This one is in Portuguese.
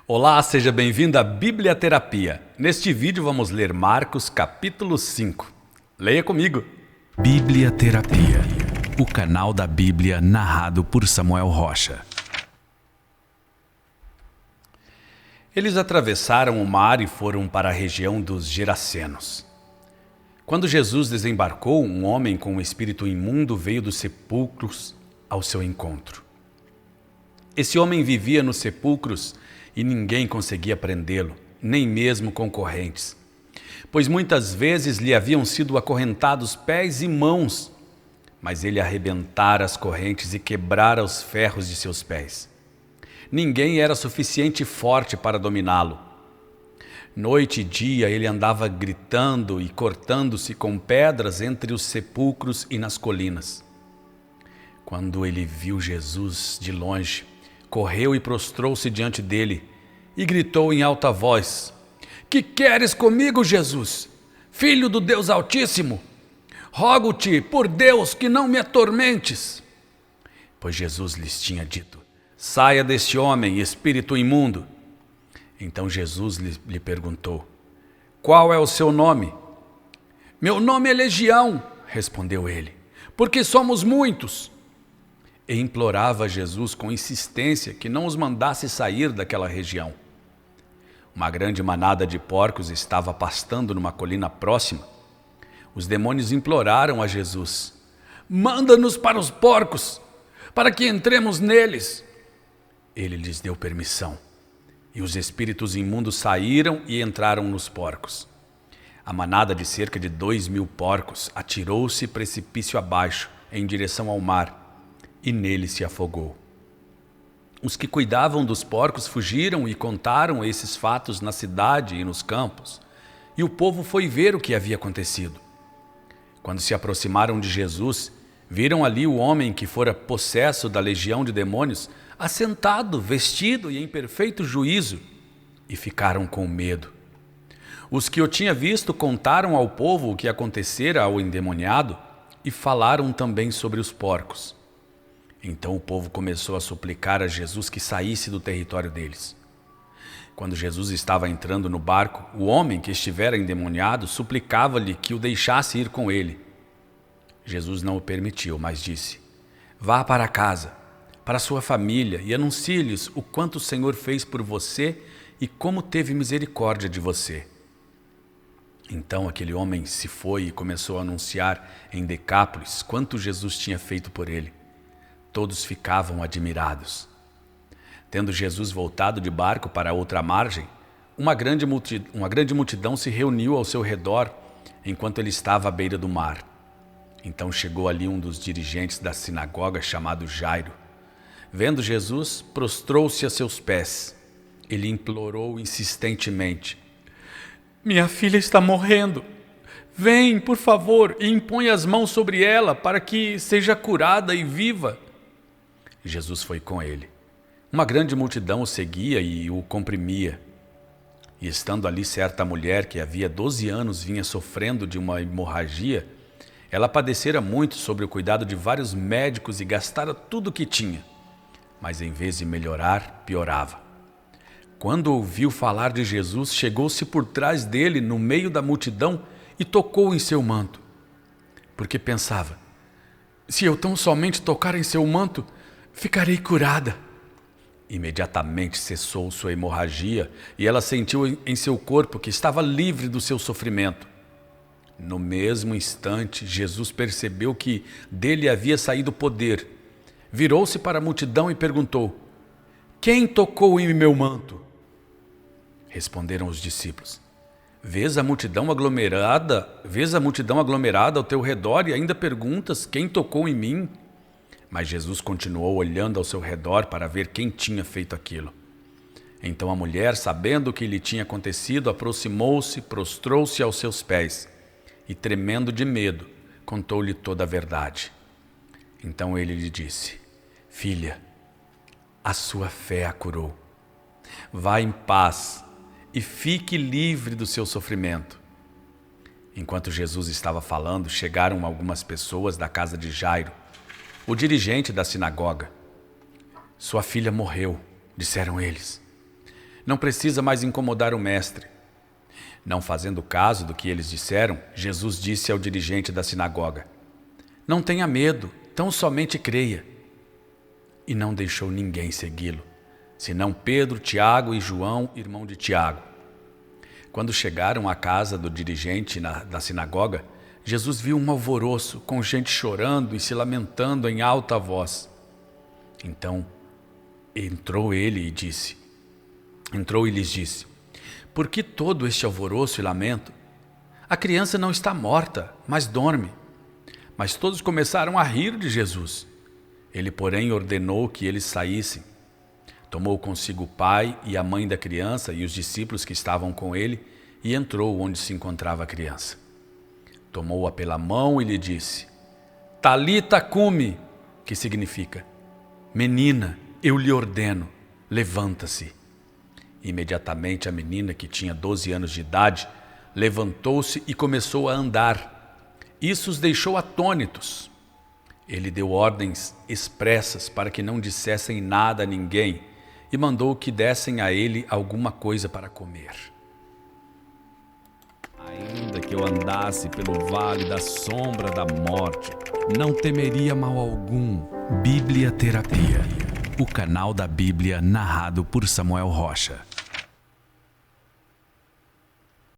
Olá, seja bem-vindo à Biblioterapia. Neste vídeo vamos ler Marcos capítulo 5. Leia comigo. Biblioterapia, o canal da Bíblia narrado por Samuel Rocha. Eles atravessaram o mar e foram para a região dos Gerasenos. Quando Jesus desembarcou, um homem com um espírito imundo veio dos sepulcros ao seu encontro. Esse homem vivia nos sepulcros e ninguém conseguia prendê-lo, nem mesmo concorrentes, pois muitas vezes lhe haviam sido acorrentados pés e mãos, mas ele arrebentara as correntes e quebrara os ferros de seus pés. Ninguém era suficiente forte para dominá-lo. Noite e dia ele andava gritando e cortando-se com pedras entre os sepulcros e nas colinas. Quando ele viu Jesus de longe, correu e prostrou-se diante dele e gritou em alta voz: "Que queres comigo, Jesus, Filho do Deus Altíssimo? Rogo-te, por Deus, que não me atormentes." Pois Jesus lhes tinha dito: "Saia deste homem, espírito imundo." Então Jesus lhe perguntou: "Qual é o seu nome?" "Meu nome é Legião", respondeu ele, "porque somos muitos." E implorava Jesus com insistência que não os mandasse sair daquela região. Uma grande manada de porcos estava pastando numa colina próxima. Os demônios imploraram a Jesus: "Manda-nos para os porcos, para que entremos neles." Ele lhes deu permissão, e os espíritos imundos saíram e entraram nos porcos. A manada de cerca de 2.000 porcos atirou-se precipício abaixo, em direção ao mar, e nele se afogou. Os que cuidavam dos porcos fugiram e contaram esses fatos na cidade e nos campos, e o povo foi ver o que havia acontecido. Quando se aproximaram de Jesus, viram ali o homem que fora possesso da legião de demônios, assentado, vestido e em perfeito juízo, e ficaram com medo. Os que o tinham visto contaram ao povo o que acontecera ao endemoniado e falaram também sobre os porcos. Então o povo começou a suplicar a Jesus que saísse do território deles. Quando Jesus estava entrando no barco, o homem que estivera endemoniado suplicava-lhe que o deixasse ir com ele. Jesus não o permitiu, mas disse: "Vá para casa, para sua família, e anuncie-lhes o quanto o Senhor fez por você e como teve misericórdia de você." Então aquele homem se foi e começou a anunciar em Decápolis quanto Jesus tinha feito por ele. Todos ficavam admirados. Tendo Jesus voltado de barco para outra margem, uma grande multidão se reuniu ao seu redor enquanto ele estava à beira do mar. Então chegou ali um dos dirigentes da sinagoga, chamado Jairo. Vendo Jesus, prostrou-se a seus pés. Ele implorou insistentemente: "Minha filha está morrendo. Vem, por favor, e impõe as mãos sobre ela para que seja curada e viva." Jesus foi com ele. Uma grande multidão o seguia e o comprimia. E estando ali certa mulher que havia 12 anos vinha sofrendo de uma hemorragia, ela padecera muito sob o cuidado de vários médicos e gastara tudo o que tinha, mas em vez de melhorar, piorava. Quando ouviu falar de Jesus, chegou-se por trás dele no meio da multidão e tocou em seu manto, porque pensava: "Se eu tão somente tocar em seu manto, ficarei curada." Imediatamente cessou sua hemorragia e ela sentiu em seu corpo que estava livre do seu sofrimento. No mesmo instante, Jesus percebeu que dele havia saído poder. Virou-se para a multidão e perguntou: "Quem tocou em meu manto?" Responderam os discípulos: Vês a multidão aglomerada ao teu redor e ainda perguntas: quem tocou em mim?" Mas Jesus continuou olhando ao seu redor para ver quem tinha feito aquilo. Então a mulher, sabendo o que lhe tinha acontecido, aproximou-se, prostrou-se aos seus pés e, tremendo de medo, contou-lhe toda a verdade. Então ele lhe disse: "Filha, a sua fé a curou. Vá em paz e fique livre do seu sofrimento." Enquanto Jesus estava falando, chegaram algumas pessoas da casa de Jairo, o dirigente da sinagoga. "Sua filha morreu", disseram eles. não precisa mais incomodar o mestre. Não fazendo caso do que eles disseram, Jesus disse ao dirigente da sinagoga: não tenha medo, tão somente creia. E não deixou ninguém segui-lo, senão Pedro, Tiago e João, irmão de Tiago. Quando chegaram à casa do dirigente da sinagoga, Jesus viu um alvoroço, com gente chorando e se lamentando em alta voz. Então entrou e lhes disse: por que todo este alvoroço e lamento? A criança não está morta, mas dorme. Mas todos começaram a rir de Jesus. Ele, porém, ordenou que eles saíssem. Tomou consigo o pai e a mãe da criança e os discípulos que estavam com ele e entrou onde se encontrava a criança. Tomou-a pela mão e lhe disse: Talita cumi, que significa: menina, eu lhe ordeno, levanta-se. Imediatamente a menina, que tinha 12 anos de idade, levantou-se e começou a andar. Isso os deixou atônitos. Ele deu ordens expressas para que não dissessem nada a ninguém e mandou que dessem a ele alguma coisa para comer. Ainda que eu andasse pelo vale da sombra da morte, não temeria mal algum. Bíblia Terapia, o canal da Bíblia narrado por Samuel Rocha.